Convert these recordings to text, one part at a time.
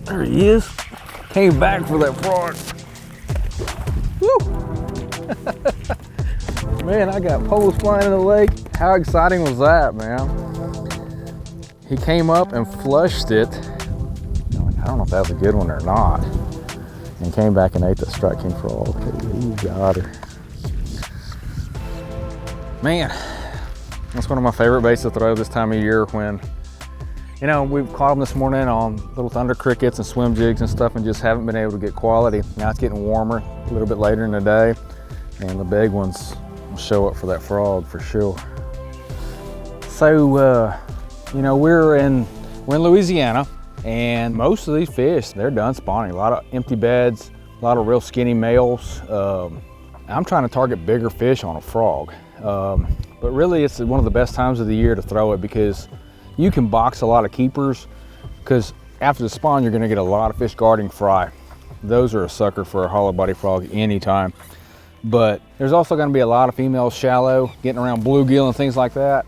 There he is. Came back for that frog. Woo! Man, I got poles flying in the lake. How exciting was that, man? He came up and flushed it. I don't know if that was a good one or not. And came back and ate the striped king frog. You got her. Man, that's one of my favorite baits to throw this time of year when, you know, we've caught them this morning on little thunder crickets and swim jigs and stuff and just haven't been able to get quality. Now it's getting warmer a little bit later in the day and the big ones will show up for that frog for sure. So, you know, we're in Louisiana and most of these fish, they're done spawning. A lot of empty beds, a lot of real skinny males. I'm trying to target bigger fish on a frog. But really it's one of the best times of the year to throw it because you can box a lot of keepers because after the spawn, you're gonna get a lot of fish guarding fry. Those are a sucker for a hollow body frog anytime. But there's also gonna be a lot of females shallow, getting around bluegill and things like that.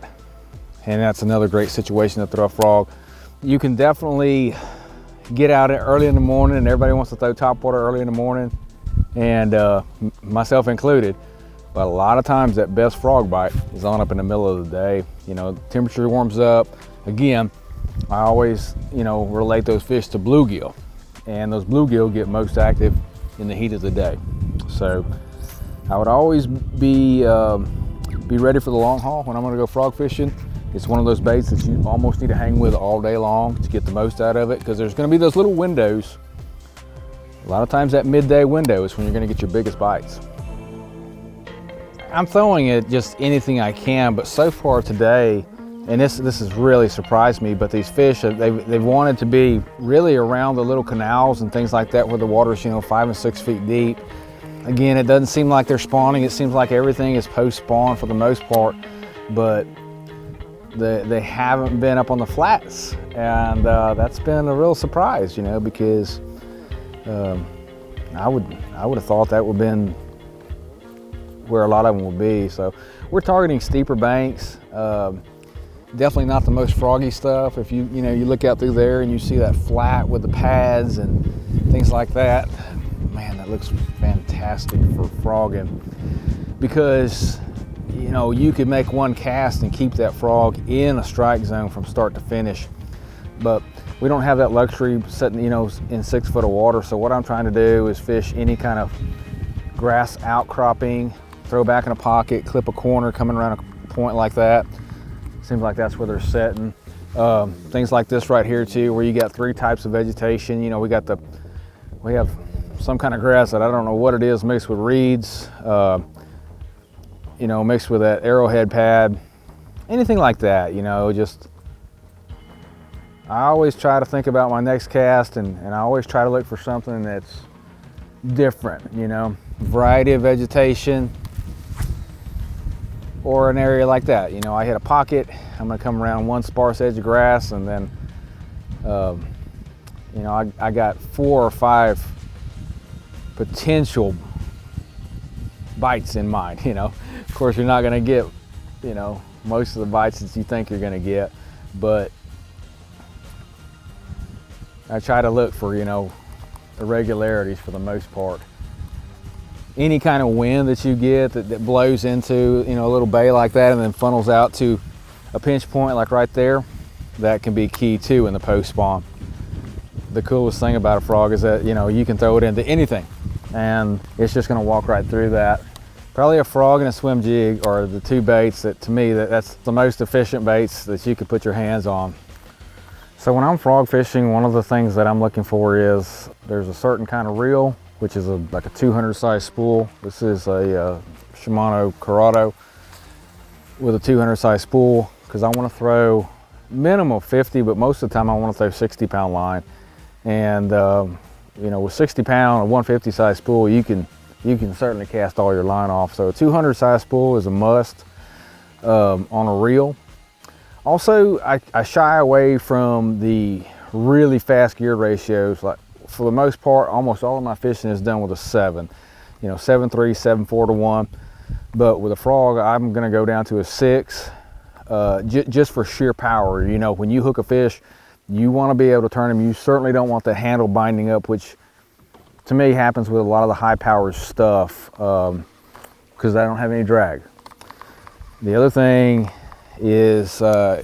And that's another great situation to throw a frog. You can definitely get out early in the morning and everybody wants to throw topwater early in the morning and myself included. But a lot of times that best frog bite is on up in the middle of the day. You know, the temperature warms up. Again, I always, you know, relate those fish to bluegill. And those bluegill get most active in the heat of the day. So I would always be ready for the long haul when I'm gonna go frog fishing. It's one of those baits that you almost need to hang with all day long to get the most out of it because there's gonna be those little windows. A lot of times that midday window is when you're gonna get your biggest bites. I'm throwing it just anything I can, but so far today, and this has really surprised me, but these fish, they've wanted to be really around the little canals and things like that where the water's, you know, 5 and 6 feet deep. Again, it doesn't seem like they're spawning. It seems like everything is post-spawn for the most part, but they haven't been up on the flats. And that's been a real surprise, you know, because I would have thought that would have been where a lot of them will be. So we're targeting steeper banks. Definitely not the most froggy stuff. If you look out through there and you see that flat with the pads and things like that, man, that looks fantastic for frogging because, you know, you could make one cast and keep that frog in a strike zone from start to finish. But we don't have that luxury sitting, you know, in 6 foot of water. So what I'm trying to do is fish any kind of grass outcropping, throw back in a pocket, clip a corner coming around a point like that. Seems like that's where they're setting. Things like this right here too, where you got 3 types of vegetation. You know, we have some kind of grass that I don't know what it is, mixed with reeds, you know, mixed with that arrowhead pad, anything like that, you know, just, I always try to think about my next cast and I always try to look for something that's different, you know, variety of vegetation, or an area like that. You know, I hit a pocket, I'm gonna come around one sparse edge of grass and then, you know, I got 4 or 5 potential bites in mind, you know. Of course, you're not gonna get, you know, most of the bites that you think you're gonna get, but I try to look for, you know, irregularities for the most part. Any kind of wind that you get that blows into, you know, a little bay like that and then funnels out to a pinch point like right there, that can be key too in the post spawn. The coolest thing about a frog is that, you know, you can throw it into anything and it's just gonna walk right through that. Probably a frog and a swim jig are the 2 baits that, to me, that's the most efficient baits that you could put your hands on. So when I'm frog fishing, one of the things that I'm looking for is there's a certain kind of reel, which is like a 200 size spool. This is a Shimano Corrado with a 200 size spool because I want to throw minimum 50, but most of the time I want to throw 60-pound line. And you know, with 60-pound, a 150 size spool, you can certainly cast all your line off. So a 200 size spool is a must on a reel. Also, I shy away from the really fast gear ratios. Like, for the most part, almost all of my fishing is done with a 7. You know, 7.3, 7.4 to 1. But with a frog, I'm gonna go down to a 6, just for sheer power. You know, when you hook a fish, You want to be able to turn them. You certainly don't want the handle binding up, which to me happens with a lot of the high power stuff because I don't have any drag. The other thing is I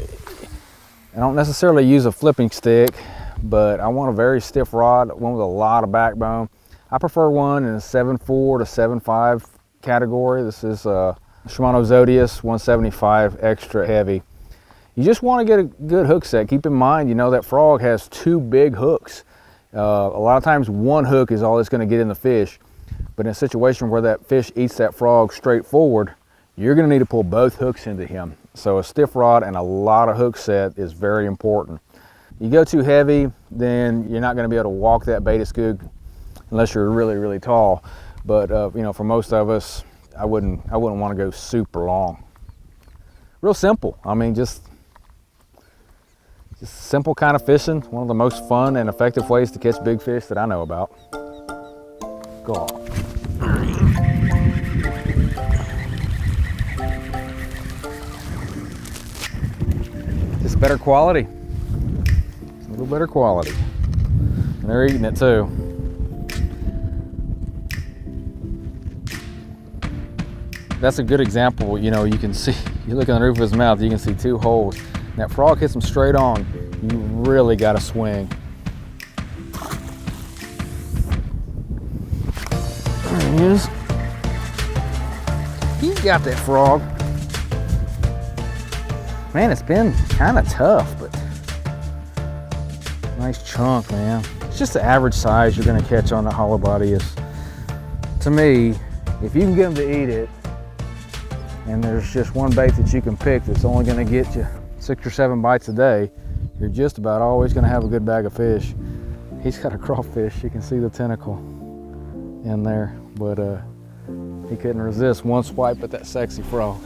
don't necessarily use a flipping stick, but I want a very stiff rod, one with a lot of backbone. I prefer one in a 7.4 to 7.5 category. This is Shimano Zodius 175 extra heavy. You just want to get a good hook set. Keep in mind, you know, that frog has 2 big hooks. A lot of times one hook is all it's going to get in the fish, but in a situation where that fish eats that frog straight forward, you're going to need to pull both hooks into him. So a stiff rod and a lot of hook set is very important. You go too heavy, then you're not going to be able to walk that bait as good unless you're really, really tall. But you know, for most of us, I wouldn't want to go super long. Real simple. I mean, just simple kind of fishing. One of the most fun and effective ways to catch big fish that I know about. Go on. Just better quality. A little better quality. And they're eating it too. That's a good example. You know, you can see, you look on the roof of his mouth, you can see 2 holes. And that frog hits him straight on. You really got to swing. There he is. He's got that frog. Man, it's been kind of tough, but nice chunk, man. It's just the average size you're going to catch on the hollow body. Is, to me, if you can get them to eat it, and there's just one bait that you can pick that's only going to get you 6 or 7 bites a day, you're just about always going to have a good bag of fish. He's got a crawfish. You can see the tentacle in there, but he couldn't resist one swipe at that sexy frog.